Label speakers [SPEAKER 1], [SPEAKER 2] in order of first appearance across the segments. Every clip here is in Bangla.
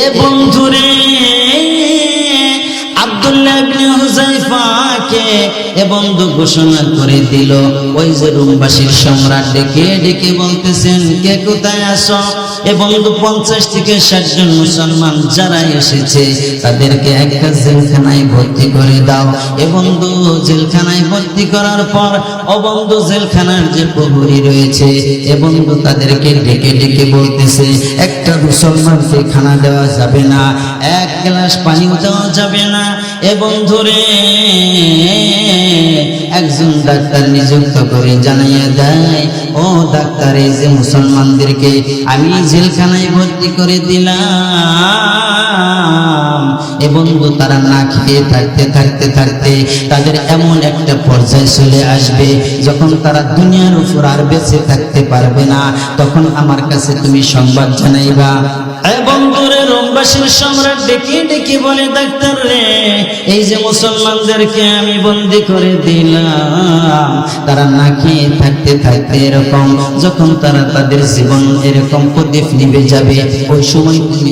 [SPEAKER 1] এ বন্ধুরে আব্দুল্লাহ ইবনে হুযায়ফাকে এ বন্ধু ঘোষণা করে দিল। ওই যে রুমবাসীর সম্রাট ডেকে ডেকে বলতেছেন, কে কোথায় আসো? এ বন্ধু 50 থেকে 60 জন মুসলমান যারা এসেছে তাদেরকে একটা জেলখানায় ভর্তি করে দাও। এ বন্ধু জেলখানায় ভর্তি করার পর ও বন্ধু জেলখানার যে প্রহরী রয়েছে এ বন্ধু তাদেরকে ডেকে ডেকে বলতেছে, একটা মুসলমানকে খানা দেওয়া যাবে না, এক গ্লাস পানিও দেওয়া যাবে না। এ বন্ধুরে একজন ডাক্তার নিযুক্ত করে জানাইয়া দেয়, ও ডাক্তার, এই যে মুসলমানদেরকে আমি জেলখানায় ভর্তি করে দিলাম, এ বন্ধু তারা না খেয়ে থাকতে থাকতে থাকতে তাদের এমন একটা পর্যায়ে চলে আসবে যখন তারা দুনিয়ার উপর আর বেঁচে থাকতে পারবে না, তখন আমার কাছে তুমি সংবাদ জানাইবা। এ বন্ধুরে রোমবাসীর সম্রাট ডেকে ডেকে বলে, ডাক্তার রে, এই যে মুসলমানদেরকে আমি বন্দী করে দিলাম, তারা না খেয়ে থাকতে থাকতে এরকম যখন তারা তাদের জীবন এরকম প্রদীপ নিভে যাবে, ওই সময় তুমি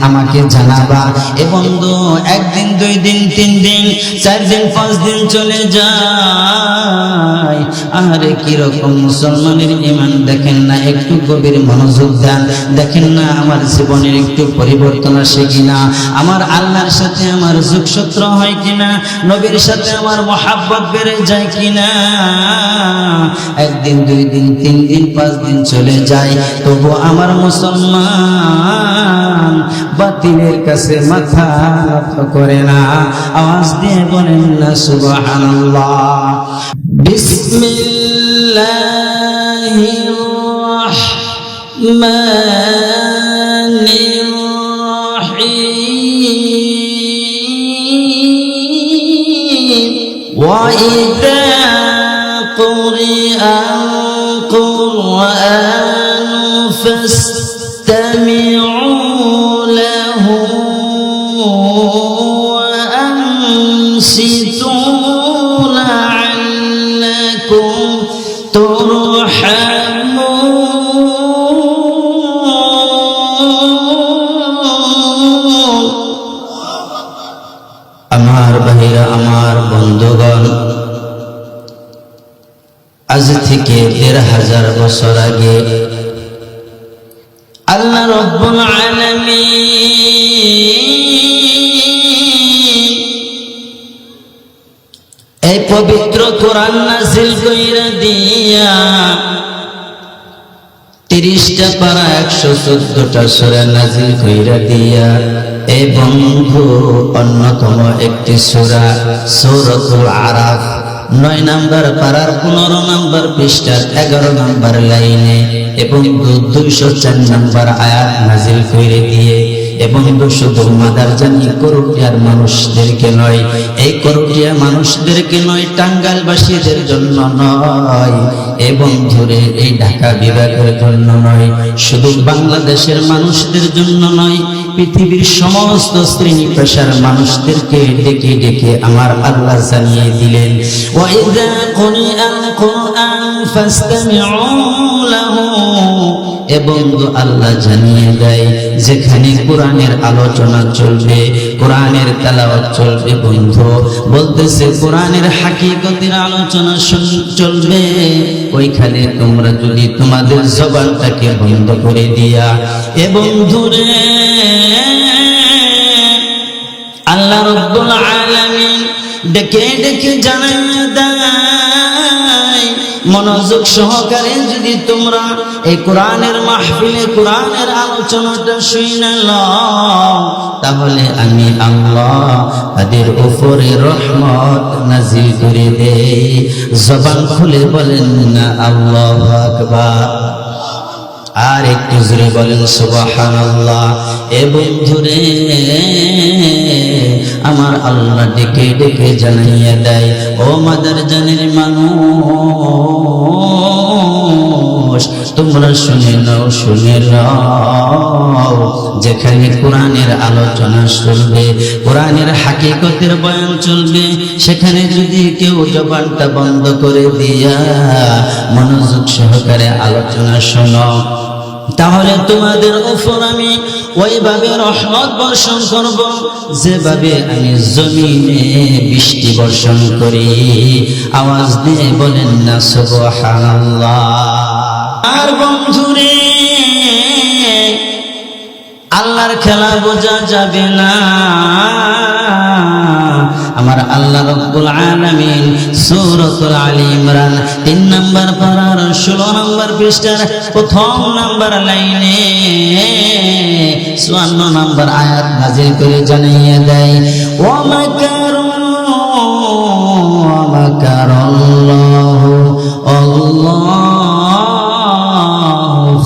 [SPEAKER 1] আমাকে জানাবা। এ বন্ধু একদিন, 2 দিন, 3 দিন, 4 দিন, 5 দিন চলে যায়। আরে কিরকম মুসলমানের ঈমান দেখেন না, একটু গভীর মনোযোগ দেন, দেখেন না আমার জীবনের একটু পরিবর্তন আসে কিনা, আমার আল্লাহর সাথে আমার যোগসূত্র হয় কিনা, নবীর সাথে আমার মহাব্বত বেড়ে যায় কিনা। একদিন, 2 দিন, 3 দিন, 5 দিন চলে যায়, তবু আমার মুসলমান বাতিলের কাছে মাথা নত করে না। আওয়াজ দিয়ে বলেন না সুবহানাল্লাহ। বিসমিল্লাহির রাহমানির রাহিম। ওয়া ইযা কুরিআল কুরআনু ফাসতামিউ লাহু ওয়া আনসিতু লাআল্লাকুম তুরহামুন। আমার ভাইরা, আমার বন্ধুগণ, আজ থেকে ১৫০০ বছর আগে আল্লাহ রাব্বুল আলামিন এই পবিত্র কোরআন নাযিল কইরা দিয়া 30টা পারা 114টা সূরা নাযিল কইরা দিয়া এই বন্ধু অন্যতম একটি সূরা সূরাতুল আরাফ 9 নম্বর পারার 15 নম্বর পৃষ্ঠার 11 নম্বর লাইনে এবং 204 নম্বর আয়াত নাযিল করে দিয়ে এবং শুধু মাদারজানি করুটিয়ার মানুষদেরকে নয়, এই করুটিয়া মানুষদেরকে নয়, টাঙ্গাইলবাসীদের জন্য নয়, এবং ধরে এই ঢাকা বিভাগের জন্য নয়, শুধু বাংলাদেশের মানুষদের জন্য নয়, পৃথিবীর সমস্ত শ্রেণী পেশার মানুষদেরকে ডেকে ডেকে আমার আল্লাহ জানিয়ে দিলেন, ওয়াইযা কুরিআল কুরআন ফাসতামিউ লাহু। এবং আল্লাহ জানিয়ে দেয়, যেখানে কোরআনের আলোচনা চলবে, কোরআনের তেলাওয়াত চলবে, বন্ধু বলতেছে কোরআনের হাকিকতের আলোচনা চলবে, ওইখানে তোমরা যদি তোমাদের জবানটাকে বন্ধ করে দিয়া, এবং ধরে আল্লাহ রাব্বুল আলামিন ডেকে ডেকে জানাইয়া দেয়, মনোযোগ সহকারে যদি তোমরা এই কোরআনের মাহফিলে কোরআনের আলোচনাটা শুনে নাও, তাহলে আমি আল্লাহ তাদের উপরে রহমত নাযিল করে দেই। জবান খুলে বলেন না আল্লাহু আকবার, আর একটু জোরে বলেন সুবহানাল্লাহ। এ বন্ধুরে আমার আল্লাহ ডেকে ডেকে জানাইয়া দেয়, ও মাদারজানের মানুষ, তোমরা শুনে নাও, শুনে নাও, যেখানে কোরআনের আলোচনা চলবে, কোরআনের হাকিকতের বয়ান চলবে, সেখানে যদি কেউ জবানটা বন্ধ করে দিয়া মনোযোগ সহকারে আলোচনা শোনো, তাহলে তোমাদের উপর আমি ওইভাবে রহমত বর্ষণ করব যেভাবে আমি জমিনে বৃষ্টি বর্ষণ করি। আওয়াজ দিয়ে বলেন না সুবহানাল্লাহ। আর বন্ধুরে, আল্লাহর খেলা বোঝা যাবে না। আমার আল্লাহ রাব্বুল আলামিন সূরাতুল আলী ইমরান 3 নম্বর পারার 16 নম্বর পৃষ্ঠার প্রথম নম্বর লাইনে 54 নম্বর আয়াত নাযিল করে জানিয়ে দেয়, ওয়া মাকারাল্লাহু আল্লাহু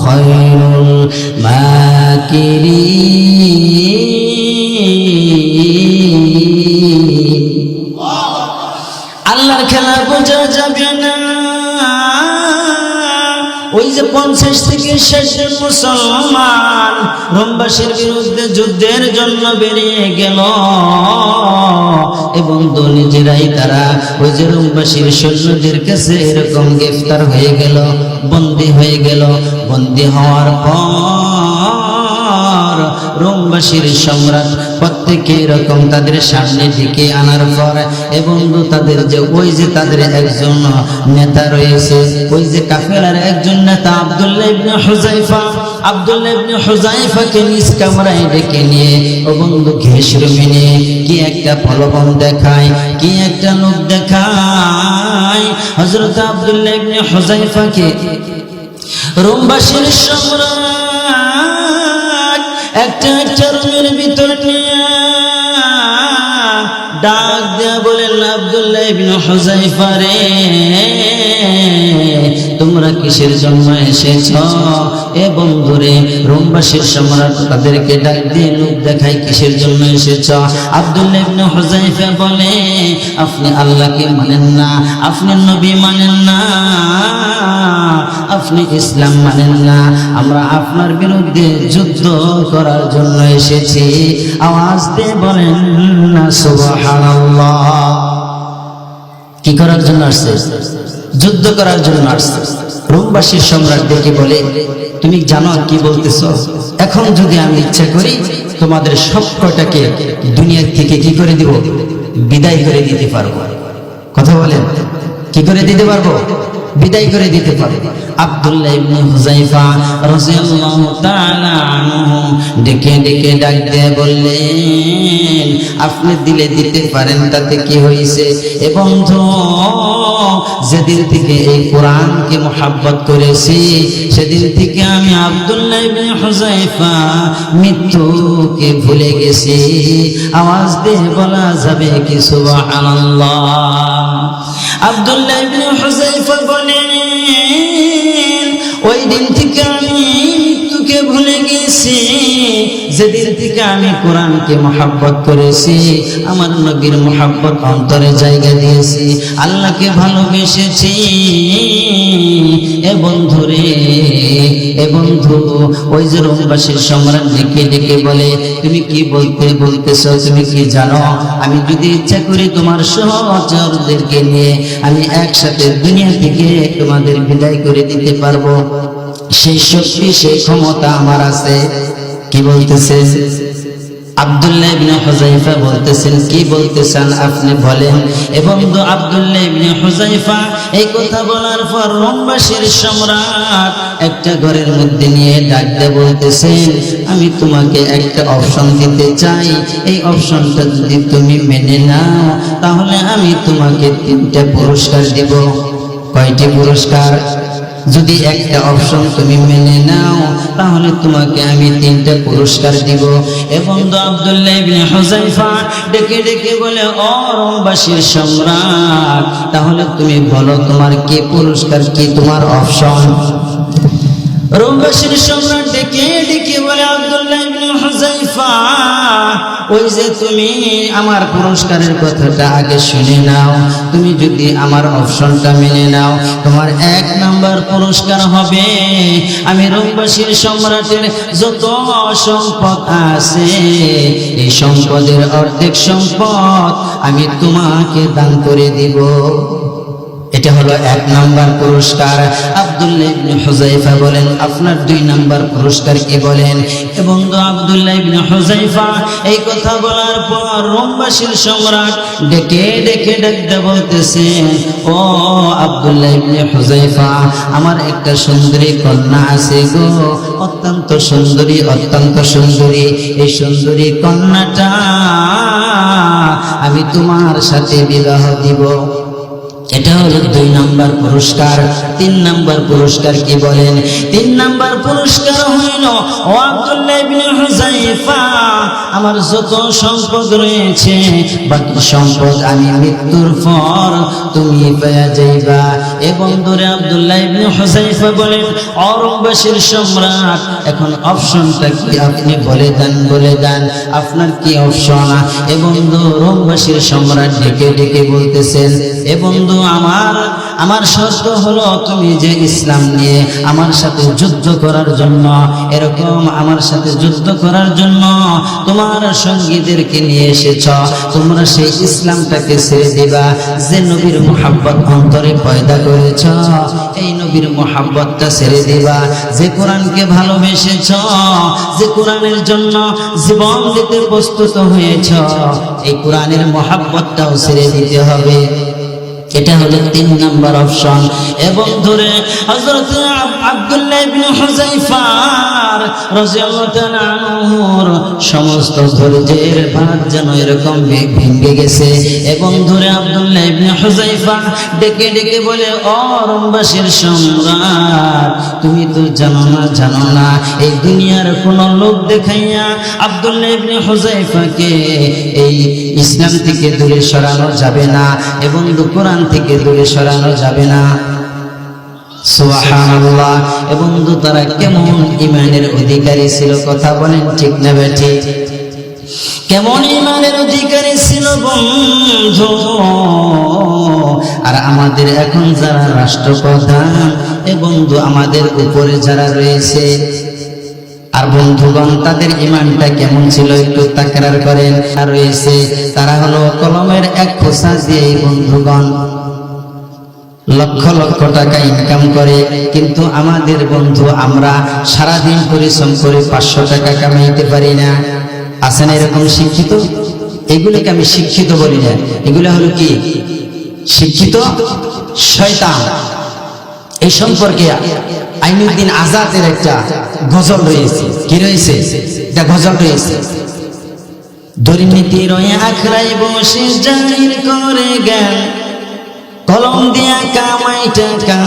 [SPEAKER 1] খায়রুল মাকিরিন। আল্লাহর খেলা বোঝা যাবে না। ওই যে 50 থেকে 60 জন মুসলমান রোমবাসীর বিরুদ্ধে যুদ্ধের জন্য বেরিয়ে গেল এবং নিজেরাই তারা ওই যে রোমবাসীর সৈন্যদের কাছে এরকম গ্রেফতার হয়ে গেল, বন্দী হয়ে গেল। বন্দী হওয়ার পর রোমবাসীর সম্রাট প্রত্যেকে এরকম তাদের সামনে ডেকে আনার পর এবং তাদের যে ওই যে তাদের একজন নেতা রয়েছে, ওই যে কাফেলার একজন নেতা আব্দুল্লাহ ইবনে হুযায়ফা, আব্দুল্লাহ ইবনে হুযায়ফাকে নিজ কামরায় ডেকে নিয়ে ও বন্ধু ঘেঁষ রুমে নিয়ে কি একটা প্রলোভন দেখায়, কি একটা লোক দেখায়। হযরত আব্দুল্লাহ ইবনে হুযায়ফাকে রোমবাসীর সম্রাট একটা রুমের ভিতর নিয়ে ডাক দেয়া বলেন, আব্দুল্লাহ ইবনে হুযায়ফা রে, তোমরা কিসের জন্য এসেছ? এ বন্ধুরে, রোমবাসীর সম্রাট তাদেরকে ডাক দিয়ে লোক দেখায় কিসের জন্য এসেছ? আব্দুল্লাহ ইবনে হুযায়ফা বলে, আপনি আল্লাহকে মানেন না, আপনি নবী মানেন না, আপনি ইসলাম মানেন না, আমরা আপনার বিরুদ্ধে যুদ্ধ করার জন্য এসেছি। আওয়াজ দিয়ে বলেন না সুবহানাল্লাহ। কি করার জন্য আসছে? যুদ্ধ করার জন্য আসছে। রোমবাসীর সম্রাট ডেকে বলে, তুমি জানো কি বলতেছ? এখন যদি আমি ইচ্ছা করি তোমাদের সব কটাকে দুনিয়ার থেকে কি করে দিব? বিদায় করে দিতে পারবো। কথা বলেন, কি করে দিতে পারবো? বিদায় করে দিতে পারবো। আব্দুল্লাহ ইবনে হুযায়ফা রাদিয়াল্লাহু তাআলা আনহু ডেকে ডেকে ডাক দিয়ে বললেন, আপনি দিলে দিতে পারেন, তাতে কি হয়েছে? এ বন্ধু, যেদিন থেকে এই কোরআনকে মুহাব্বত করেছি সেদিন থেকে আমি আব্দুল্লাহ ইবনে হুযায়ফা মৃত্যুকে ভুলে গেছি। আওয়াজ দিয়ে বলা যাবে কি সুবহানাল্লাহ? আব্দুল্লাহ ইবনে হুযায়ফা বলেন, ওই দিন থেকে আমি মৃত্যুকে ভুলে গেছি, যেদিন থেকে আমি কোরআনকে মুহাব্বত করেছি, আমার নবীর মুহাব্বত অন্তরে জায়গা দিয়েছি, আল্লাহকে ভালোবেসেছি। এ বন্ধু রে, এ বন্ধু, ওই যে রোমবাসীর সম্রাট ডেকে ডেকে বলে, তুমি কি বলতেছ? তুমি কি জানো আমি যদি ইচ্ছা করি তোমার সহচরদেরকে নিয়ে আমি একসাথে দুনিয়া থেকে তোমাদের বিদায় করে দিতে পারবো? সেই শক্তি, সেই ক্ষমতা আমার আছে। কি বলতেছে? আব্দুল্লাহ ইবনে হুযায়ফা বলতেছেন, কি বলতেছেন আপনি বলেন। এবং আব্দুল্লাহ ইবনে হুযায়ফা এই কথা বলার পর রোমবাসীর সম্রাট একটা ঘরের মধ্যে নিয়ে ডাক দিয়ে বলতেছেন, আমি তোমাকে একটা অপশন দিতে চাই, এই অপশনটা যদি তুমি মেনে নাও তাহলে আমি তোমাকে 3টা পুরস্কার দেব। কয়টি পুরস্কার? যদি একটা অপশন তুমি মেনে নাও তাহলে তোমাকে আমি 3টা পুরস্কার দিব। এবং আব্দুল্লাহ ইবনে হুযায়ফা ডেকে ডেকে বলে, ও রোমবাসীর সম্রাট, তাহলে তুমি বলো তোমার কি পুরস্কার, কি তোমার অপশন? রোমবাসীর সম্রাট ডেকে ডেকে বলে, আব্দুল্লাহ ইবনে হুযায়ফা, ওই যে তুমি আমার পুরস্কারের কথাটা আগে শুনে নাও। তুমি যদি আমার অপশনটা মেনে নাও, তোমার 1 নাম্বার পুরস্কার হবে আমি রোমবাসীর সম্রাটের যত সম্পদ আছে এই সম্পদের অর্ধেক সম্পদ আমি তোমাকে দান করে দিব। এটা হলো 1 নাম্বার পুরস্কার। আব্দুল্লাহ ইবনে হুযায়ফা বলেন, আপনার 2 নাম্বার পুরস্কার কি বলেন? এবং আব্দুল্লাহ ইবনে হুযায়ফা এই কথা বলার পর রোমবাসীর সম্রাট ডেকে ডেকে ডাকতে বলতেছেন, ও আব্দুল্লাহ ইবনে হুযায়ফা, আমার একটা সুন্দরী কন্যা আছে গো, অত্যন্ত সুন্দরী, অত্যন্ত সুন্দরী। এই সুন্দরী কন্যাটা আমি তোমার সাথে বিবাহ দিব। এটা হলো 2 নাম্বার পুরস্কার। 3 নাম্বার পুরস্কার কি বলেন? 3 নাম্বার পুরস্কার হইল, ও আব্দুল্লাহ ইবনে হুযায়ফা, আমার যত সম্পদ রয়েছে বাকি সম্পদ আমি মৃত্যুর পর তুমি পেয়ে যাইবা। এবং ধরে আব্দুল্লাহ ইবনে হুযায়ফা বলেন, অরববাসীর সম্রাট, এখন অপশনটা কি আপনি বলে দেন, বলে দেন আপনার কি অপশন? এবং রোমবাসীর সম্রাট ডেকে ডেকে বলতেছেন, এবং আমার শর্ত হলো তুমি যে ইসলাম নিয়ে আমার সাথে যুদ্ধ করার জন্য, এরকম আমার সাথে যুদ্ধ করার জন্য তোমার সঙ্গীদেরকে নিয়ে এসেছ, তোমরা সেই ইসলামটাকে ছেড়ে দিবা। যে নবীর মুহাব্বত অন্তরে পয়দা করেছ, এই নবীর মুহাব্বতটা ছেড়ে দিবা। যে কোরআনকে ভালোবেসেছ, যে কোরআনের জন্য জীবন দিতে প্রস্তুত হয়েছ, এই কোরআনের মুহাব্বতটাও ছেড়ে দিতে হবে। এটা হলো 3 নাম্বার অপশন। এবং ধরে হযরত আব্দুল্লাহ ইবনে হুযায়ফা রাদিয়াল্লাহু তাআলা আনহুর সমস্ত ধৈর্যের বাঁধ যেন এরকম ভেঙে গেছে। এবং ধরে আব্দুল্লাহ ইবনে হুযায়ফা ডেকে ডেকে বলে, ও রোমবাসীর সম্রাট, তুমি তো জানো না এই দুনিয়ার কোন লোক দেখাইয়া আব্দুল্লাহ ইবনে হুযায়ফাকে এই ইসলাম থেকে দূরে সরানো যাবে না, এবং কোরআন থেকে দূরে সরানো যাবে না। সুবহানাল্লাহ। এবং তারা কেমন ঈমানের অধিকারী ছিল, কথা বলেন ঠিক না বেঠিক? কেমন ঈমানের অধিকারী ছিল বন্ধু। আর আমাদের এখন যারা রাষ্ট্রপ্রধান এবং আমাদের উপরে যারা রয়েছে, আর বন্ধুগণ তাদের ঈমানটা কেমন ছিল একটু তাকরার করেন। আর রয়েছে তারা হলো কলমের 1 খোসা দিয়ে বন্ধুগণ লক্ষ লক্ষ টাকা ইনকাম করে, কিন্তু আমাদের বন্ধু আমরা সারাদিন পরিশ্রম করে 500 টাকা কামাইতে পারি না। আছে না এরকম শিক্ষিত? এগুলোকে আমি শিক্ষিত বলি না, এগুলো হলো কি শিক্ষিত শয়তান। এই সম্পর্কে আইনুদ্দিন আজাদের একটা গজল রয়েছে। কি রয়েছে? একটা গজল রয়েছে। দুর্নীতি রয়ে আখড়াই বসে জাহির করে জ্ঞান, কলম দিয়া কামাই টাকা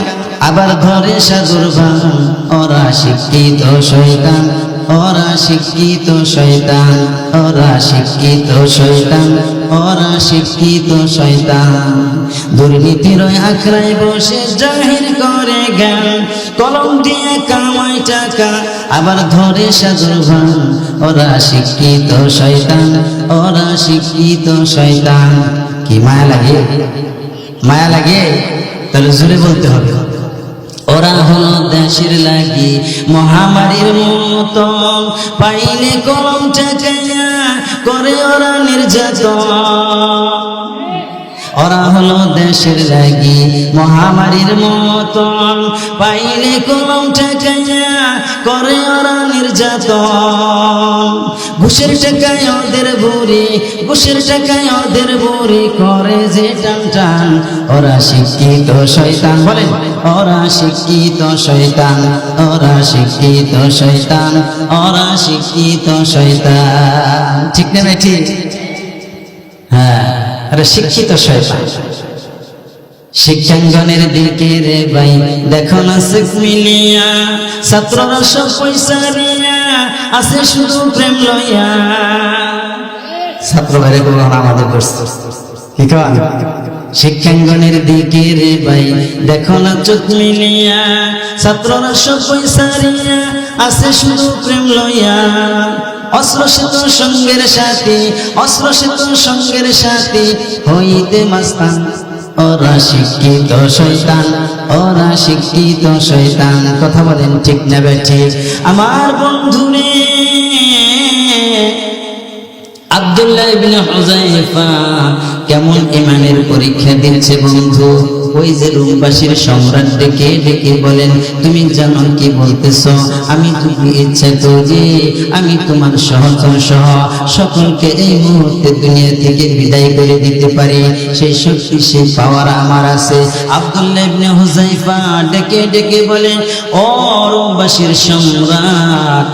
[SPEAKER 1] আবার ধরে সাধুর ভান। ওরা শিক্ষিত শয়তান, ওরা শিক্ষিত শয়তান, ওরা শিক্ষিত শয়তান, ওরা শিক্ষিত শয়তান। দুর্নীতির আখড়ায় বসে জাহির করে জ্ঞান, কলম দিয়ে কামাই টাকা আবার ধরে সাধুর ভান। ওরা শিক্ষিত শয়তান, ওরা শিক্ষিত শয়তান। কি মায়া লাগে? মায়া লাগে? তাহলে জোরে বলতে হবে। ওরা হলো দেশের লাগি মহামারীর মতন, পাইলে কলম চাচাইয়া করে ওরা নির্যাতন। ওরা হলো দেশের লাগি মহামারীর মতন, পাইলে কলম চাচাইয়া করে ওরা নির্যাতন। ঘুষের টাকায় ওদের বুড়ি, ঘুষের টাকায় ওদের বুড়ি করে যে টান টান। ওরা শিক্ষিত শয়তান, বলেন ওরা শিক্ষিত শয়তান, ওরা শিক্ষিত শয়তান, ওরা শিক্ষিত শয়তান। ঠিক না ভাই? ঠিক। হ্যাঁ, আরে শিক্ষিত শয়তান। শিক্ষাঙ্গনের দিকে রে ভাই দেখো না চেক মিলিয়া, ছাত্ররা সব পয়সা নিয়া আছে শুধু প্রেম লইয়া। ছাত্র ভাইরে বললো আমাদের করছে কি কারণ? শিক্ষাঙ্গনের দিকে রে ভাই দেখো না চোখ মিলিয়া, ছাত্ররা সব পয়সা নিয়া আছে শুধু প্রেম লইয়া। অস্ত্র সেতু সঙ্গের সাথী, অস্ত্র সেতু সঙ্গের সাথী হইতে মাস্তান। ওরা শিক্ষিত শয়তান, ওরা শিক্ষিত শয়তান। কথা বলেন ঠিক না বেঠিক? আমার বন্ধুরে আব্দুল্লাহ ইবনে হুযায়ফা কেমন ইমানের পরীক্ষা দিচ্ছে বন্ধু। ওই যে রুমবাসীর সম্রাট ডেকে ডেকে বলেন, তুমি জানো কি বলতেছ? আমি যদি ইচ্ছা করি আমি তোমার সহচর সহ সকলকে এই মুহূর্তে দুনিয়া থেকে বিদায় করে দিতে পারি, সেই শক্তি সেই পাওয়ার আমার আছে। আব্দুল্লাহ ইবনে হুযাইফা ডেকে ডেকে বলেন, ও রুমবাসীর সম্রাট,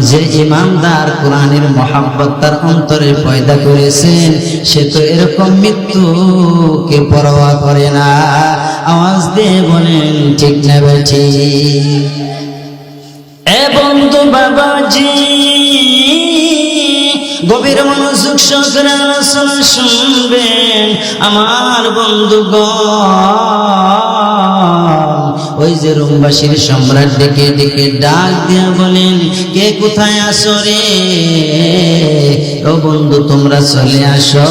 [SPEAKER 1] যে ইমানদার কোরআনের মহব্বত তার অন্তরে পয়দা করেছেন, সে তো এরকম মৃত্যুকে পরোয়া করে না। আওয়াজ দিয়ে বলেন ঠিক না বেঠিক? এ বন্ধু বাবাজি, গভীর মনোযোগ সহকারে আলোচনা শুনবেন আমার বন্ধুগণ। ওই যে রুমবাসীর সম্রাট ডেকে ডেকে ডাক দিয়া বলেন, কে কোথায় আসো রে? ও বন্ধু তোমরা চলে আসো,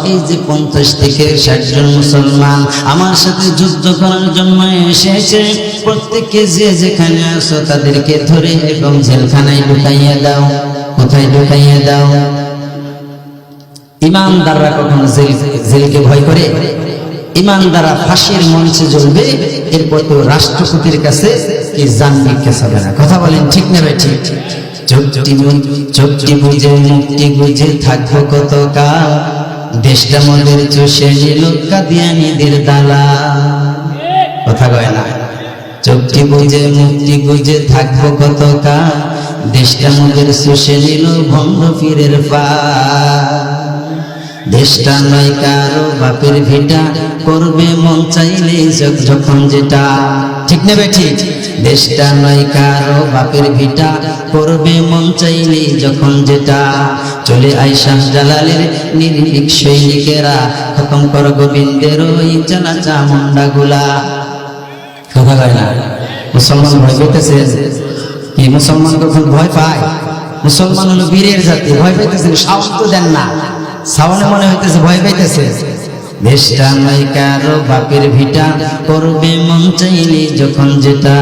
[SPEAKER 1] এই যে 50 থেকে 60 জন মুসলমান আমার সাথে যুদ্ধ করার জন্য এসেছে। প্রত্যেককে যে যেখানে আসো তাদেরকে ধরে এবং জেলখানায় ঢুকাইয়া দাও। কোথায় ঢুকাইয়া দাও? ইমানদাররা কখনো জেলকে ভয় করে? ইমানদাররা ফাঁসির মঞ্চে জ্বলবে, এরপর তো রাষ্ট্রপতির কাছে এই জান ভিক্ষা চাবে না। কথা বলেন ঠিক না ভাই? ঠিক। চোখটি বুঝে মুক্তি বুঝে থাকবো কতকাল, দেশটা মদের চষে নিল কাদিয়ানীদের দালা। কথা কয় না? চোখটি বুঝে মুক্তি বুঝে থাকবো কতকাল, দেশটা মদের চষে নিল ভণ্ড পীরের পা। দেশটা নয় কারো বাপের ভিটা, করবে মন চাইলে যখন যেটা। ঠিক না ভাই? ঠিক। দেশটা নয় কারো বাপের ভিটা, করবে মন চাইলে যখন যেটা। চলে আয় শাহজালালের নির্ভীক সৈনিকেরা, খতম কর গোবিন্দের ওই চালা চামুন্ডা গুলা। কথা কয় না? মুসলমান ভয় পেতেছে কি? মুসলমান কখন ভয় পায়? মুসলমান হলো বীরের জাতি, ভয় পাইতেছে সাহস তো দেন না, সামনে মনে হইতেছে ভয় পাইতেছে। দেশটা নয় কারো বাপের ভিটা, করবে মন চাইলে যখন যেটা।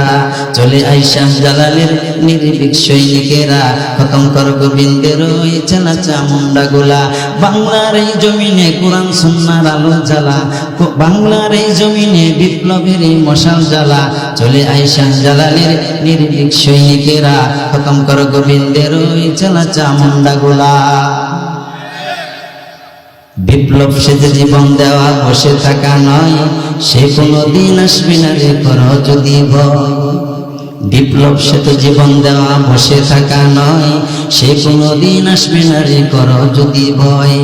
[SPEAKER 1] চলে আয় শাহজালালের নির্ভীক সৈনিকেরা, খতম কর গোবিন্দের ওই চালা চামুন্ডা গুলা। বাংলার এই জমিনে কোরআন সুন্নাহর আলো জ্বালা, বাংলার এই জমিনে বিপ্লবের এই মশাল জ্বালা। চলে আয় শাহজালালের নির্ভীক সৈনিকেরা, খতম কর গোবিন্দের ওই চালা চামুন্ডা গুলা। বিপ্লব সেজে জীবন দেওয়া বসে থাকা নয়, সে কোনো দিন আসবে না রে করো যদি ভয়। বিপ্লব সেজে জীবন দেওয়া বসে থাকা নয়, সে কোনো দিন আসবে না রে করো যদি ভয়।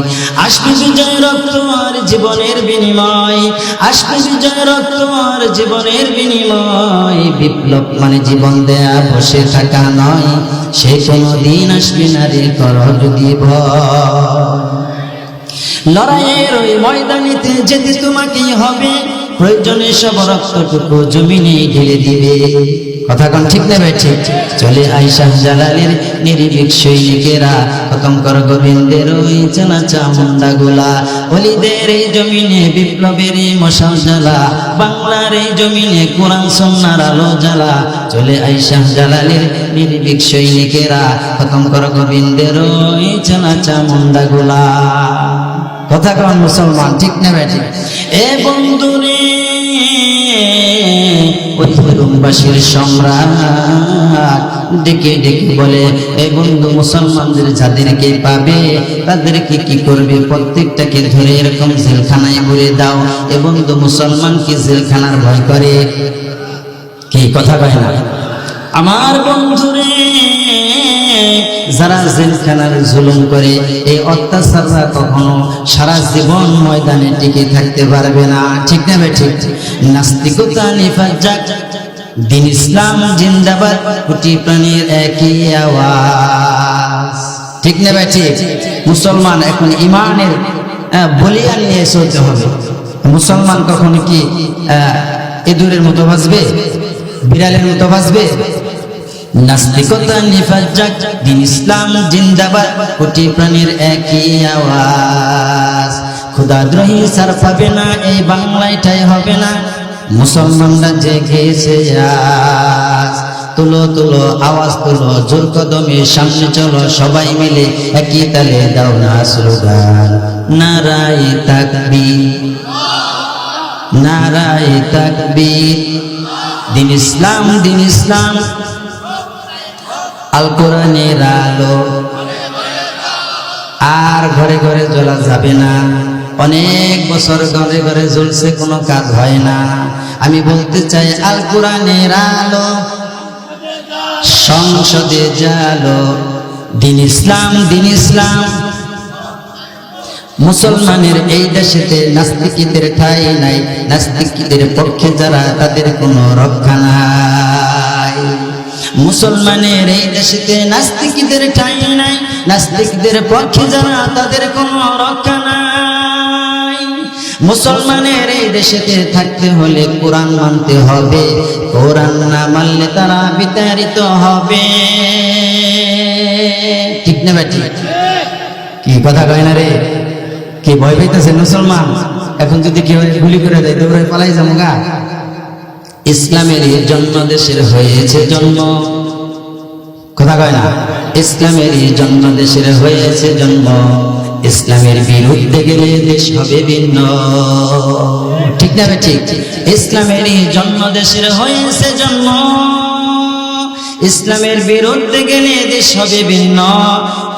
[SPEAKER 1] আসবে বিজয় রক্ত আর জীবনের বিনিময়, আসবে বিজয় রক্ত আর জীবনের বিনিময়। বিপ্লব মানে জীবন দেয়া বসে থাকা নয়, সে কোনো দিন আসবে না রে করো যদি ভয়। লড়াইয়ের ওই ময়দানেতে যেতে তোমাকেই হবে, প্রয়োজনে সব রক্তটুকু জমিনে ঢেলে দিবে। কথা কোন ঠিক না ভাই? ঠিক। চলে আয় শাহজালালের নির্ভীক সৈনিকেরা, খতম কর গোবিন্দের ওই চালা চামুন্ডা গুলা। ওলিদের এই জমিনে বিপ্লবের মশাল জ্বালা, বাংলার এই জমিনে কোরআন সুন্নাহর আলো জ্বালা। চলে আয় শাহজালালের নির্ভীক সৈনিকেরা, খতম কর গোবিন্দের ওই চালা চামুন্ডা গুলা। কথা কোন মুসলমান? ঠিক না ভাই? ঠিক। এ বন্ধুরে, ওই রুমবাসীর সম্রাট ডেকে ডেকে বলে, এ বন্ধু মুসলমানদের যাদেরকে পাবে তাদেরকে কি করবে? প্রত্যেকটাকে ধরে এরকম জেলখানায় ভরে দাও। এ বন্ধু মুসলমান কি জেলখানার ভয় করে? কি কথা কয় না? আমার বন্ধুরে, যারা জেলখানার জুলুম করে, এই অত্যাচাররা কখনো সারা জীবন ময়দানে টিকে থাকতে পারবে না। ঠিক না ভাই? ঠিক। নাস্তিকতা নিফাত যাক, দিন ইসলাম জিন্দাবাদ, কোটি প্রাণীর একই আওয়াজ। ঠিক না ভাই? ঠিক। মুসলমান এখন ইমানের বলিয়ান নিয়ে চলতে হবে। মুসলমান কখনো কি ইঁদুরের মতো বাঁচবে? বিড়ালের মতো বাঁচবে? নাস্তিকতা নিফাত যাক, দিন ইসলাম জিন্দাবাদ, কোটি প্রাণীর একই আওয়াজ। খোদাদ্রোহী ছাড় পাবে না, এই বাংলায় ঠাঁই হবে না, মুসলমানরা জেগেছে আজ। তুলো তুলো আওয়াজ তুলো, জোর কদমে সামনে চলো, সবাই মিলে একই তালে দাও না স্লোগান, নারায়ে তাকবীর, নারায়ে তাকবীর। দিন ইসলাম, দিন ইসলাম, আল কোরআনের আলো আর ঘরে ঘরে জ্বলা যাবে না। অনেক বছর ঘরে ঘরে জ্বলছে, কোনো কাজ হয় না। আমি বলতে চাই আল কোরআনের আলো সংসদে জালো, দিন ইসলাম, দিন ইসলাম। মুসলমানের এই দেশেতে নাস্তিকদের ঠাঁই নাই, নাস্তিকদের পক্ষে যারা তাদের কোনো রক্ষা নাই। মুসলমানের এই দেশেতে নাস্তিকদের ঠাঁই নাই, নাস্তিকদের পক্ষে যারা তাদের কোনো রক্ষা নাই। মুসলমানের এই দেশেতে থাকতে হলে কোরআন মানতে হবে, কোরআন না মানলে তারা বিতাড়িত হবে। ঠিক না ভাই? ঠিক কি কথা কয় না রে? কি ভয় পাইতেছে মুসলমান? এখন যদি কেউ গুলি করে দেয় দৌড়ে পালাই যাবো গা। ইসলামের জন্ম দেশের হয়েছে জন্ম, কথা কয় না? ইসলামের জন্ম দেশের হয়েছে জন্ম, ইসলামের বিরুদ্ধে গেলে দেশ হবে ভিন্ন। ঠিক না? ঠিক। ইসলামের জন্ম দেশের হয়েছে জন্ম, ইসলামের বিরুদ্ধে গেলে দেশ হবে ভিন্ন।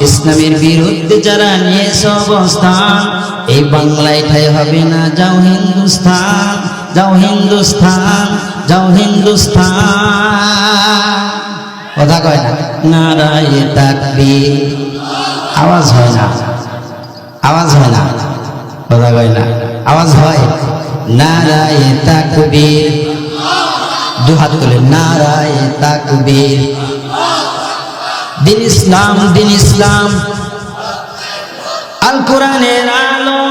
[SPEAKER 1] ইসলামের বিরুদ্ধে যারা নিয়েছে অবস্থান, এই বাংলায় ঠাই হবে না, যাও হিন্দুস্তান, যাও হিন্দুস্তান, যাও হিন্দুস্তান। কথা কয় না? নারায়ে তাকবীর, আওয়াজ হয় না, আওয়াজ হয় না, কথা কয় না, আওয়াজ হয়। নারায়ে তাকবীর, দুহাত তুলে নারায়ে তাকবীর। দিন ইসলাম, দিন ইসলাম, আল কোরআনের আলো।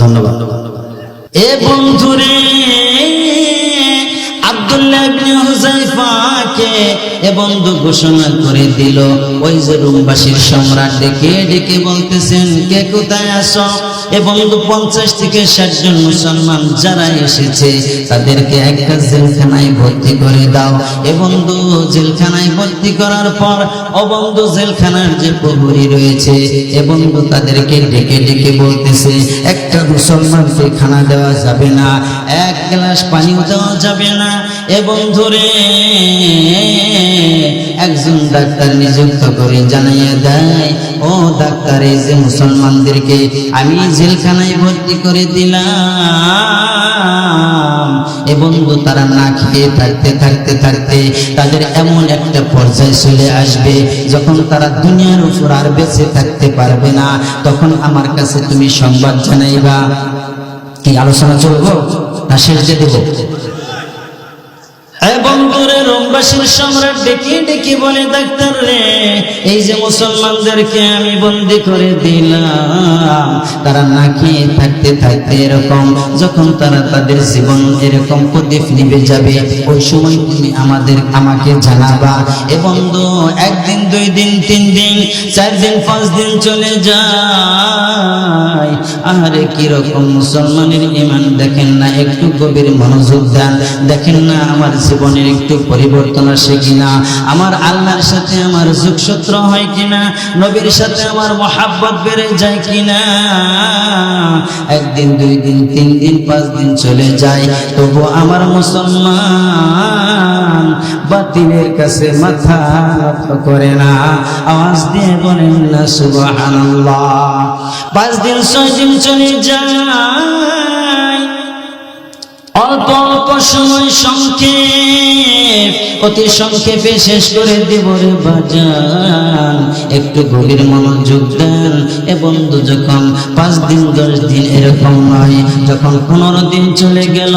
[SPEAKER 1] ধন্যবাদ। এ বন্ধুরে, আব্দুল্লাহ ইবনে হুযায়ফাকে এ বন্ধু ঘোষণা করে দিল, ওই যে রুমবাসীর সম্রাট ডেকে ডেকে বলতেছেন, কে কোথায় আসো? এ বন্ধু 50 থেকে 60 জন মুসলমান যারা এসেছে তাদেরকে একটা জেলখানায় ভর্তি করে দাও। এ বন্ধু জেলখানায় ভর্তি করার পর ও বন্ধু জেলখানার যে প্রহরী রয়েছে, এ বন্ধু তাদেরকে ডেকে ডেকে বলতেছে, একটা মুসলমানকে খানা দেওয়া যাবে না, এক গ্লাস পানিও দেওয়া যাবে না। এ বন্ধুরে, একজন ডাক্তার নিযুক্ত করে জানাইয়া দেয়, ও ডাক্তার, এই যে মুসলমানদেরকে আমি জেলখানায় ভর্তি করে দিলাম, এ বন্ধু তারা না খেয়ে থাকতে থাকতে থাকতে তাদের এমন একটা পর্যায়ে চলে আসবে যখন তারা দুনিয়ার উপর আর বেঁচে থাকতে পারবে না, তখন আমার কাছে তুমি সংবাদ জানাইবা। কি আলোচনা চলবো না শেষ দিয়ে দেব? বন্ধুরে, রোমবাসীর সম্রাট ডেকে ডেকে বলে, ডাক্তার রে, এই যে মুসলমানদেরকে আমি বন্দী করে দিলাম, তারা না খেয়ে থাকতে থাকতে এরকম যখন তারা তাদের জীবন এরকম প্রদীপ নিভে যাবে, ওই সময় তুমি আমাকে জানাবা। এ বন্ধু, একদিন, 2 দিন, 3 দিন, 4 দিন, 5 দিন চলে যায়। আরে কিরকম মুসলমানের ঈমান দেখেন না, একটু গভীর মনোযোগ দেন, দেখেন না আমার জীবনের একটু পরিবর্তন আসে কিনা, আমার আল্লাহর সাথে আমার যোগসূত্র হয় কিনা, নবীর সাথে আমার মহাব্বত বেড়ে যায় কিনা। একদিন, 2 দিন, 3 দিন, 5 দিন চলে যায়, তবু আমার মুসলমান বাতিলের কাছে মাথা নত করে না। আওয়াজ দিয়ে বলেন না সুবহানাল্লাহ। 5 দিন, 6 দিন চলে যায়, অল্প অল্প সময় সংক্ষেপ, অতি সংক্ষেপে শেষ করে দেব রে বাজান, একটু গভীর মনোযোগ দেন। এ বন্ধু, যখন 5 দিন, 10 দিন এরকম নয়, যখন 15 দিন চলে গেল,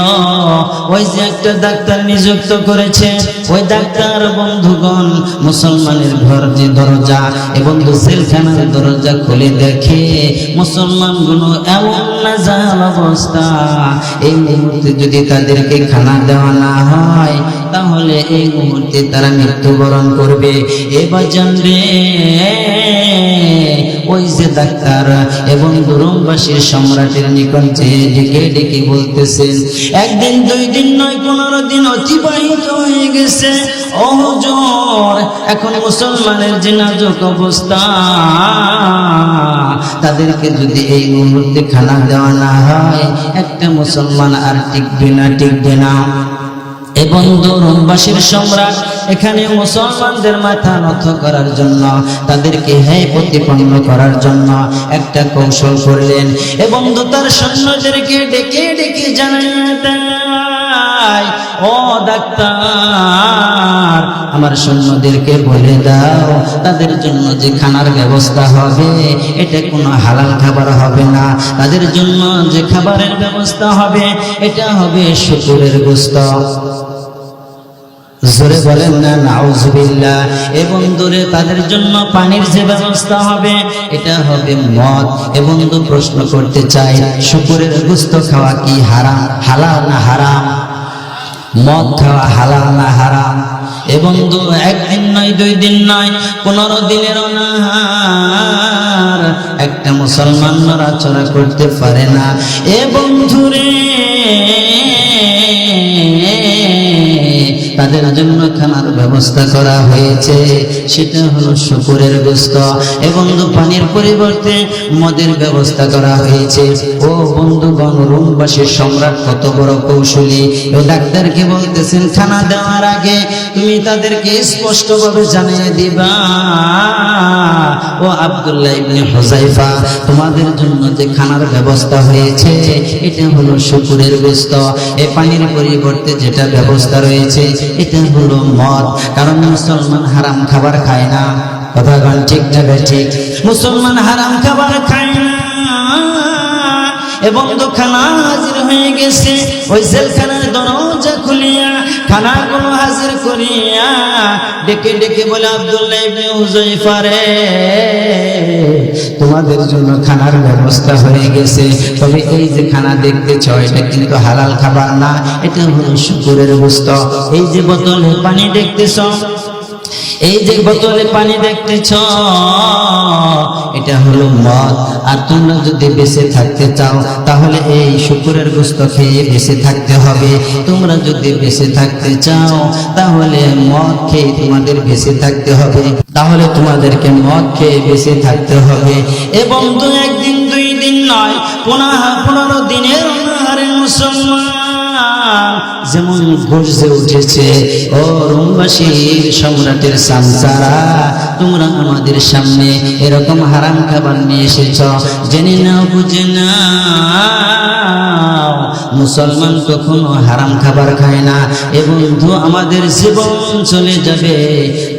[SPEAKER 1] ওই যে একটা ডাক্তার নিযুক্ত করেছে, ওই ডাক্তার বন্ধুগণ মুসলমানের ঘর যে দরজা, এ বন্ধু জেলখানার দরজা খুলে দেখে মুসলমানগুলো এমন নাজাল অবস্থা, এই মুহূর্তে যদি তাদেরকে খানা দেওয়া না হয় তাহলে এই মুহূর্তে তারা মৃত্যুবরণ করবে। এবার জানবে ওই ওই যে ডাক্তার এবং রোমবাসীর সম্রাটের নিকটে ডেকে ডেকে বলতেছেন, একদিন 2 দিন নয় 15 দিন অতিবাহিত হয়ে গেছে। ও হুজুর, এখন মুসলমানের যে নাজুক অবস্থা, তাদেরকে যদি এই মুহূর্তে খানা দেওয়া না হয়, একটা মুসলমান আর টিকবে না। এবং রোমবাসীর সম্রাট এখানে মুসলমানদের মাথা নত করার জন্য, তাদেরকে হেয় প্রতিপন্ন করার জন্য একটা কৌশল করলেন এবং তার সৈন্যদেরকে ডেকে ডেকে জানায় দেয়, ও ডাক্তার, আমার সৈন্যদেরকে বলে দাও তাদের জন্য যে খানার ব্যবস্থা হবে এটা কোনো হালাল খাবার হবে না, তাদের জন্য যে খাবারের ব্যবস্থা হবে এটা হবে শুকরের গোশত। জোরে বলেন না নাউজুবিল্লাহ। এবং দূরে তাদের জন্য পানির যে ব্যবস্থা হবে এটা হবে মদ। এবং প্রশ্ন করতে চাই, শুকরের গোশত খাওয়া কি হারাম, হালাল না হারাম? মদ খাওয়া হালাল না হারাম? এবং একদিন নয় 2 দিন নয় 15 দিনের অনাহার একটা মুসলমান নড়াচড়া করতে পারে না। এবং দূরে তাদের জন্য খানার ব্যবস্থা করা হয়েছে, সেটা হলো শুকরের গোশত। এবং পানির পরিবর্তে মদের ব্যবস্থা করা হয়েছে। ও বন্ধুগণ, রোমবাসীর সম্রাট কত বড় কৌশলী! ও ডাক্তারকে বলতেছেন, খানা দেওয়ার আগে তুমি তাদেরকে স্পষ্টভাবে জানিয়ে দিবা, ও আব্দুল্লাহ ইবনে হুযায়ফা, তোমাদের জন্য যে খানার ব্যবস্থা হয়েছে এটা হলো শুকরের গোশত। এই পানির পরিবর্তে যেটা ব্যবস্থা রয়েছে এটা হলো মদ। কারণ মুসলমান হারাম খাবার খায় না। কথা বলেন ঠিক না ঠিক? মুসলমান হারাম খাবার খায় না। এবং খানা হাজির হয়ে গেছে, ওই জেলখানার দরজা খুলিয়া খানাগুলো হাজির করিয়া ডেকে ডেকে বলে, আব্দুল্লাহ ইবনে হুযায়ফা রে, তোমাদের জন্য খানার ব্যবস্থা হয়ে গেছে, তবে এই যে খানা দেখতেছ এটা কিন্তু হালাল খাবার না, এটা হলো শুকরের গোশত। এই যে বোতলে পানি দেখতেছ, এই যে বোতলে পানি দেখতেছ এটা হলো মদ। আর তোমরা যদি বেঁচে থাকতে চাও তাহলে এই শুকরের গোশত খেয়ে বেঁচে থাকতে হবে। তোমরা যদি বেঁচে থাকতে চাও তাহলে মদ খেয়ে তোমাদের বেঁচে থাকতে হবে, তাহলে তোমাদেরকে মদ খেয়ে বেঁচে থাকতে হবে। এবং 1 দিন 2 দিন নয় 15 দিনের অনাহারে মুসলমান যেমন গর্জে উঠেছে, ও রোমবাসীর সম্রাটের সামসারা, তোমরা আমাদের সামনে এরকম হারাম খাবার নিয়ে এসেছ, জেনে নাও বুঝে নাও মুসলমান কখনো হারাম খাবার খায় না। এবং আমাদের জীবন চলে যাবে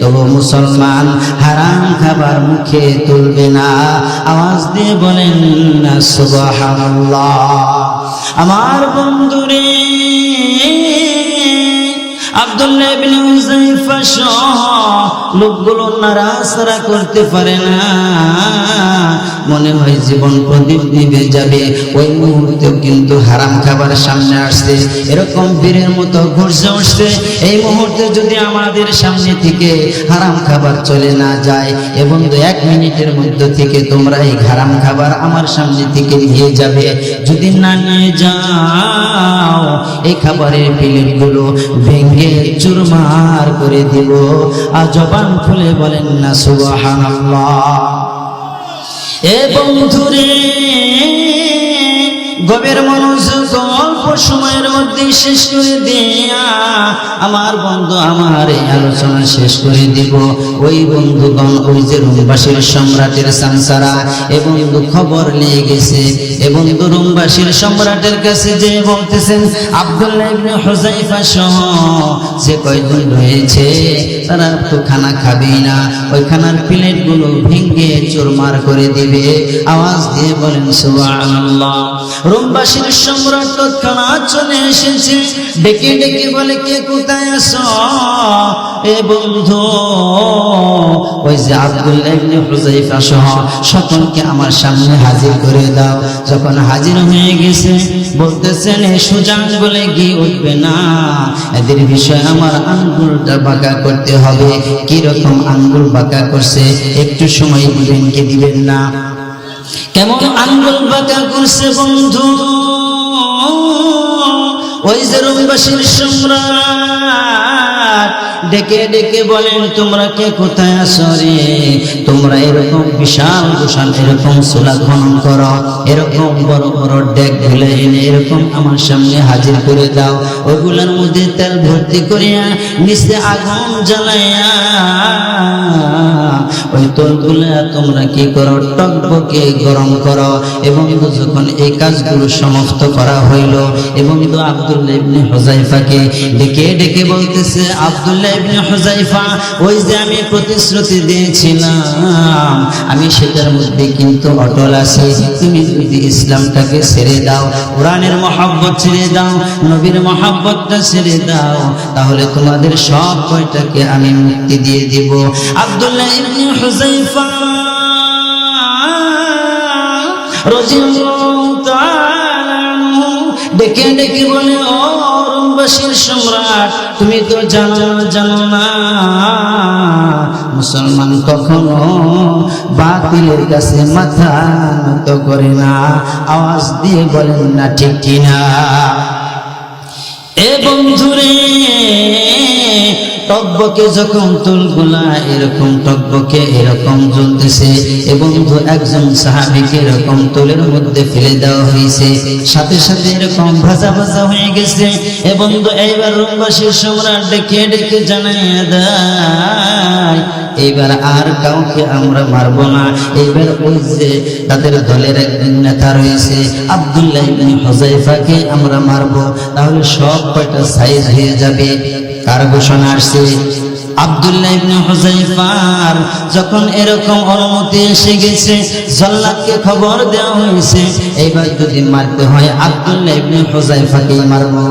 [SPEAKER 1] তবু মুসলমান হারাম খাবার মুখে তুলবে না। আওয়াজ দিয়ে বলেন না সুবহানাল্লাহ। আমার বন্ধুরে, আব্দুল্লাহ ইবনে হুযায়ফা সহ লোকগুলো নাড়াচাড়া করতে পারে না, মনে হয় জীবন প্রদীপ নিভে যাবে। ওই মুহূর্তেও কিন্তু হারাম খাবার সামনে আসছে, এরকম বীরের মতো ঘুরছে উঠছে। এই মুহূর্তে যদি আমাদের সামনে থেকে হারাম খাবার চলে না যায় এবং 1 মিনিটের মধ্যে থেকে তোমরা এই হারাম খাবার আমার সামনে থেকে নিয়ে যাবে, যদি না নিয়ে যাও এই খাবারের প্লেটগুলো ভেঙে চুরমার করে দিব। আর জবান খুলে বলেন না সুবহানাল্লাহ। এ বন্ধুরে, গভীর মনোযোগ অল্প সময়ের মধ্যে শেষ করে দিয়া আমার বন্ধু আমার এই আলোচনা শেষ করে দিব। ওই বন্ধুগণ, ওই যে রোমবাসীর সম্রাটের সামসারা এবং খবর নিয়ে গেছে এবং রোমবাসীর সম্রাটের কাছে যে বলতেছেন, আব্দুল্লাহ ইবনে হুযায়ফা সহ যে কয়জন রয়েছে তারা তো খানা খাবেই না, ওই খানার প্লেটগুলো ভেঙে চুরমার করে দিবে। আওয়াজ দিয়ে বলেন সুবহানাল্লাহ। রোমবাসীর সম্রাট তৎক্ষণাৎ চলে এসেছে, ডেকে ডেকে বলে, কে কোথায় আছো? এ বন্ধু, ওই যে আব্দুল্লাহ ইবনে হুযায়ফা সহ সকলকে আমার সামনে হাজির করে দাও। যখন হাজির হয়ে গেছে বলতেছেন, এ সোজা আঙ্গুলে ঘি উঠবে না, এদের বিষয়ে আমার আঙ্গুলটা বাঁকা করতে হবে। কিরকম আঙ্গুল বাঁকা করছে একটু সময় দিবেন কি দিবেন না? কেমন আঙ্গুল বাঁকা করছে বন্ধু ওই যে রোমবাসীর সম্রাট ডেকে ডেকে বলেন, তোমরা কে কোথায় আছো রে? তোমরা এরকম বিশাল বিশাল এরকম চুলা খনন করো, এরকম বড় বড় ডেক গুলা এনে এরকম আমার সামনে হাজির করে দাও। ওইগুলার মধ্যে তেল ভর্তি করিয়া নিচে আগুন জ্বালাইয়া ওই তেলগুলা তোমরা কি করো? টকবকে গরম করো। এবং যখন এই কাজগুলো সমাপ্ত করা হইল এবং আব্দুল্লাহ ইবনে হুযায়ফাকে ডেকে ডেকে বলতেছে, আব্দুল্লাহ ইবনে হুযায়ফা, ওই যে আমি প্রতিশ্রুতি দিয়েছিলাম আমি সেটার মধ্যে কিন্তু অটল আছি। তুমি যদি ইসলামটাকে ছেড়ে দাও, কোরআনের মহব্বত ছেড়ে দাও, নবীর মহব্বতটা ছেড়ে দাও, তাহলে তোমাদের সব কয়টাকে আমি মুক্তি দিয়ে দিব। আব্দুল্লাহ ইবনে হুযায়ফা রাদিয়াল্লাহু তাআলা ডেকে ডেকে বলে, ও রোমবাসীর সম্রাট, তুমি তো জানো না মুসলমান কখনো বাতিলের কাছে মাথা নত করে না। আওয়াজ দিয়ে বলেন না ঠিক কিনা? এ বন্ধুরে, টকবকে যখন তুলগুলা এরকম টকবকে এরকম জ্বলতেছে এবং একজন সাহাবীকে এরকম তুলের মধ্যে ফেলে দেওয়া হয়েছে, সাথে সাথে এরকম ভাজা ভাজা হয়ে গেছে। এবং এইবার রোমবাসীর সম্রাট ডেকে ডেকে জানাইয়া দেয়, এইবার আর কাউকে আমরা মারবো না। এইবার ওই যে তাদের দলের একজন নেতা রয়েছে আব্দুল্লাহ ইবনে হুযায়ফাকে আমরা মারবো, তাহলে সব কয়টা সাইজ হয়ে যাবে। কার ঘোষণা আসছে? আব্দুল্লাহ ইবনে হুযায়ফার যখন এরকম অনুমতি এসে গেছে, জল্লাদকে খবর দেওয়া হয়েছে, এইবার যদি মারতে হয় আব্দুল্লাহ ইবনে হুযায়ফাকে মারবো।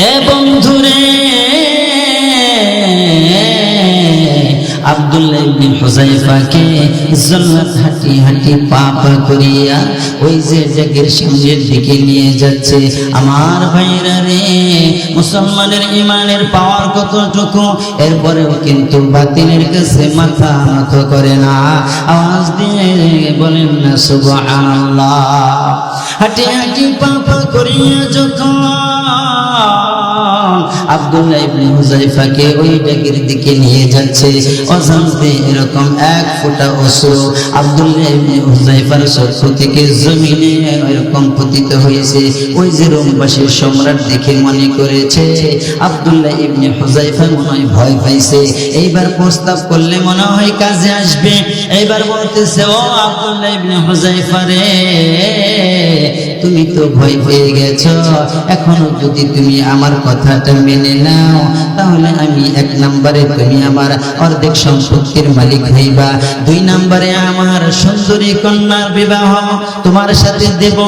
[SPEAKER 1] এ বন্ধুরে, আব্দুল্লাহ ইবনে হুযায়ফাকে জল্লাদ হাঁটি হাঁটি পা পা করিয়া ওই যে জাগের সামনের দিকে নিয়ে যাচ্ছে। আমার ভাইরা রে, মুসলমানের ইমানের পাওয়ার কতটুকু, এরপরেও কিন্তু বাতিলের কাছে মাথা নত করে না। আওয়াজ দিয়ে বলেন না সুবহানাল্লাহ। হাঁটি হাঁটি পা পা করিয়া যখন আব্দুল্লাহ ইবনে হুযায়ফাকে ওই ডাকের দিকে নিয়ে যাচ্ছে, অজান্তে এরকম এক ফোঁটা অশ্রু আব্দুল্লাহ ইবনে হুযায়ফার চক্ষু থেকে জমিনে এরকম পতিত হয়েছে। ওই যে রোমবাসীর সম্রাট দেখে মনে করেছে আব্দুল্লাহ ইবনে হুযায়ফা মনে হয় ভয় পাইছে, এইবার প্রস্তাব করলে মনে হয় কাজে আসবে। এইবার বলতেছে, ও আব্দুল্লাহ ইবনে হুযায়ফা রে, তুমি তো ভয় পেয়ে গেছো, এখনো যদি তুমি আমার কথাটা মেনে নাও, তাহলে আমি 1 নম্বরে তুমি আমার অর্ধেক সম্পত্তির মালিক হইবা, 2 নম্বরে আমার সুন্দরী কন্যার বিবাহ তোমার সাথে দেব,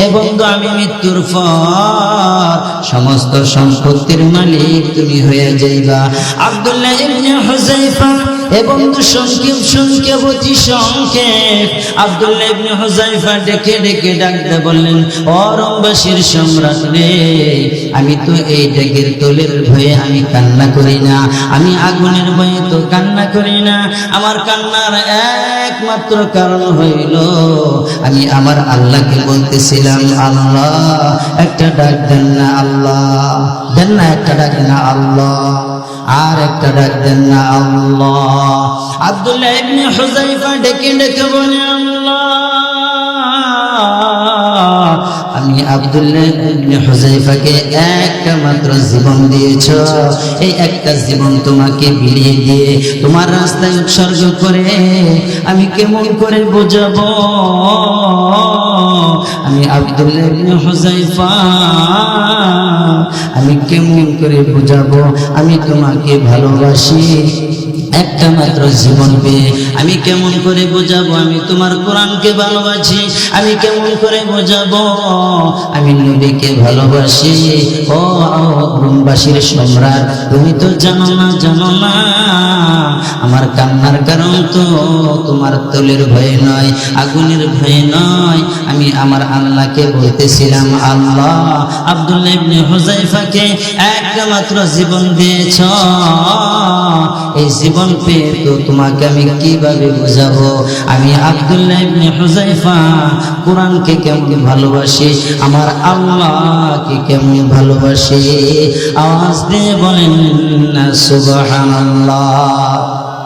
[SPEAKER 1] এবং আমি মৃত্যুর পর সমস্ত সম্পত্তির মালিক তুমি হয়ে যাইবা। আব্দুল্লাহ ইবনে হুযায়ফা এবং সংক্ষেপ অতি সংক্ষেপ আব্দুল্লাহ ইবনে হুযায়ফা ডেকে ডেকে ডাকতে বললেন, ও রোমবাসীর সম্রাট রে, আমি তো এই ডেকের তোলের ভয়ে আমি কান্না করি না, আমি আগুনের ভয়ে তো কান্না করি না। আমার কান্নার একমাত্র কারণ হইল আমি আমার আল্লাহকে বলতেছিলাম, আল্লাহ একটা ডাক দেন না, আল্লাহ দেন না, একটা ডাক না আল্লাহ, আর একটা ডাক দেন না আল্লাহ। আব্দুল্লাহ ইবনে হুযায়ফা ডেকে ডেকে বলে, আল্লাহ, আমি আব্দুল্লাহ ইবনে হুযায়ফাকে একটা মাত্র জীবন দিয়েছ, এই একটা জীবন তোমাকে বিলিয়ে দিয়ে তোমার রাস্তায় উৎসর্গ করে আমি কেমন করে বোঝাবো আমি আব্দুল্লাহ ইবনে হুযায়ফা, আমি কেমন করে বোঝাবো আমি তোমাকে ভালোবাসি, একটা মাত্র জীবন পেয়ে আমি কেমন করে বোঝাবো আমি তোমার কোরআনকে ভালোবাসি, আমি কেমন করে বোঝাবো আমি নবীকে ভালোবাসি। ও রোমবাসীর সম্রাট, তুমি তো জানো না আমার কান্নার কারণ তো তোমার তোলের ভয়ে নয়, আগুনের ভয়ে নয়, আমি আমার আল্লাহকে বলতেছিলাম, আল্লাহ আব্দুল্লাহ ইবনে হুযায়ফা হুযায়ফাকে একটা মাত্র জীবন দিয়েছ, এই জীবন পেয়ে তো তোমাকে আমি কিভাবে বুঝাবো আমি আব্দুল্লাহ ইবনে হুযায়ফা কোরআনকে কেমন ভালোবাসি, আমার আল্লাহকে কেমন ভালোবাসি। আওয়াজ দিয়ে বলেন না সুবহানাল্লাহ।